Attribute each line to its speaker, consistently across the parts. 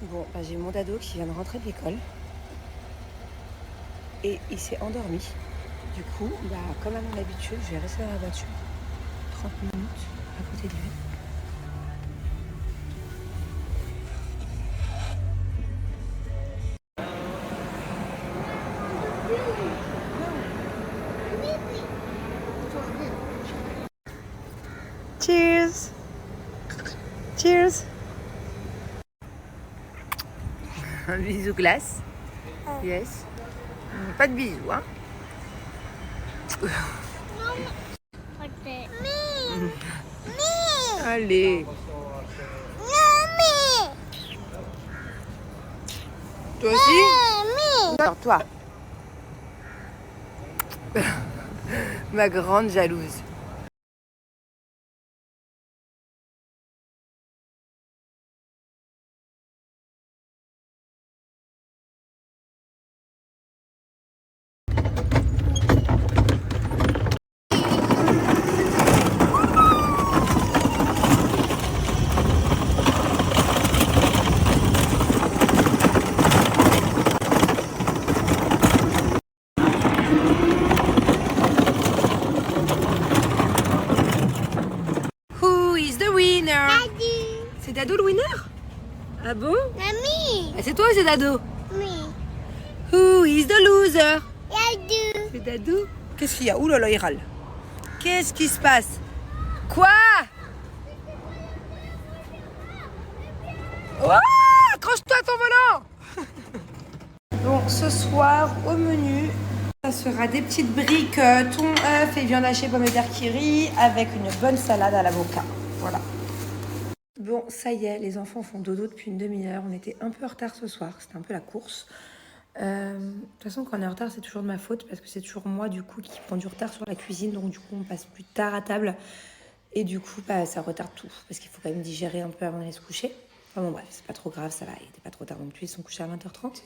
Speaker 1: Bon, bah, j'ai mon dado qui vient de rentrer de l'école. Et il s'est endormi. Du coup, bah, comme à mon habitude, je vais rester dans la voiture 30 minutes à côté de lui. Cheers! Cheers! Un bisou glace. Yes. Pas de bisous, hein? Allez. Toi aussi? Alors toi. Ma grande jalouse. Who is the winner?
Speaker 2: Daddy.
Speaker 1: C'est Dado le winner? Ah bon?
Speaker 2: Mommy.
Speaker 1: Ah, c'est toi ou c'est Dado?
Speaker 2: Me.
Speaker 1: Who is the loser?
Speaker 2: Daddy.
Speaker 1: C'est Dado? Qu'est-ce qu'il y a? Ouh là là, il râle. Qu'est-ce qui se passe? Quoi? Oh, accroche-toi à ton volant! Bon, ce soir, au menu, ça sera des petites briques thon, œuf et viande hachée, pommes de terre qui rit avec une bonne salade à l'avocat. Voilà. Bon, ça y est, les enfants font dodo depuis une demi-heure. On était un peu en retard ce soir, c'était un peu la course. De toute façon, quand on est en retard, c'est toujours de ma faute parce que c'est toujours moi, du coup, qui prend du retard sur la cuisine. Donc, du coup, on passe plus tard à table. Et du coup, bah, ça retarde tout parce qu'il faut quand même digérer un peu avant d'aller se coucher. Enfin bon, bref, c'est pas trop grave, ça va. Il était pas trop tard non plus, ils sont couchés à 20h30.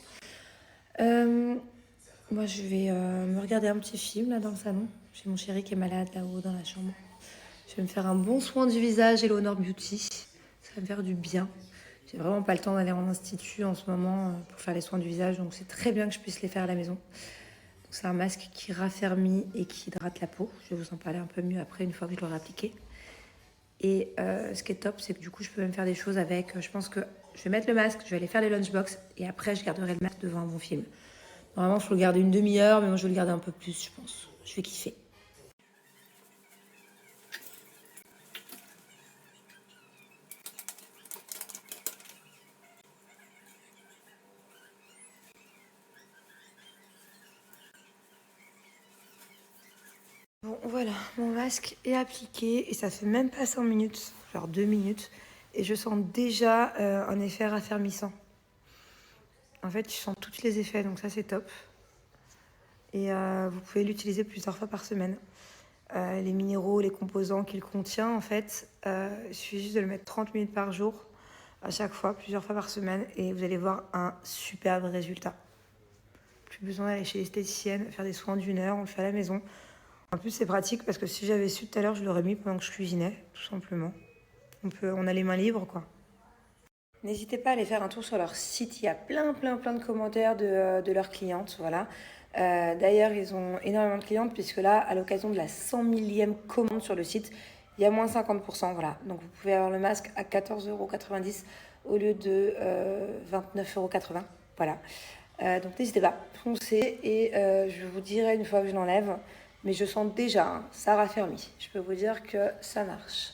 Speaker 1: Moi, je vais me regarder un petit film là dans le salon. J'ai mon chéri qui est malade là-haut dans la chambre. Je vais me faire un bon soin du visage Eleanor Beauty. Ça va me faire du bien. J'ai vraiment pas le temps d'aller en institut en ce moment pour faire les soins du visage, donc c'est très bien que je puisse les faire à la maison. Donc c'est un masque qui raffermit et qui hydrate la peau. Je vais vous en parler un peu mieux après une fois que je l'aurai appliqué. Et ce qui est top, c'est que du coup, je peux même faire des choses avec. Je pense que je vais mettre le masque, je vais aller faire les lunchbox et après, je garderai le masque devant un bon film. Normalement, il faut le garder une demi-heure, mais moi, je vais le garder un peu plus, je pense. Je vais kiffer. Bon, voilà, mon masque est appliqué et ça fait même pas 5 minutes, genre 2 minutes. Et je sens déjà un effet raffermissant. En fait, je sens tous les effets, donc ça, c'est top. Et vous pouvez l'utiliser plusieurs fois par semaine. Les minéraux, les composants qu'il contient, en fait, il suffit juste de le mettre 30 minutes par jour, à chaque fois, plusieurs fois par semaine, et vous allez voir un superbe résultat. Plus besoin d'aller chez l'esthéticienne, faire des soins d'1 heure, on le fait à la maison. En plus, c'est pratique parce que si j'avais su tout à l'heure, je l'aurais mis pendant que je cuisinais, tout simplement. On a les mains libres, quoi. N'hésitez pas à aller faire un tour sur leur site. Il y a plein de commentaires de leurs clientes. Voilà. D'ailleurs, ils ont énormément de clientes puisque là, à l'occasion de la 100 millième commande sur le site, il y a moins 50%. Voilà. Donc, vous pouvez avoir le masque à 14,90 € au lieu de 29,80 €. Voilà. Donc, n'hésitez pas, foncez et je vous dirai une fois que je l'enlève. Mais je sens déjà, hein, ça raffermit. Je peux vous dire que ça marche.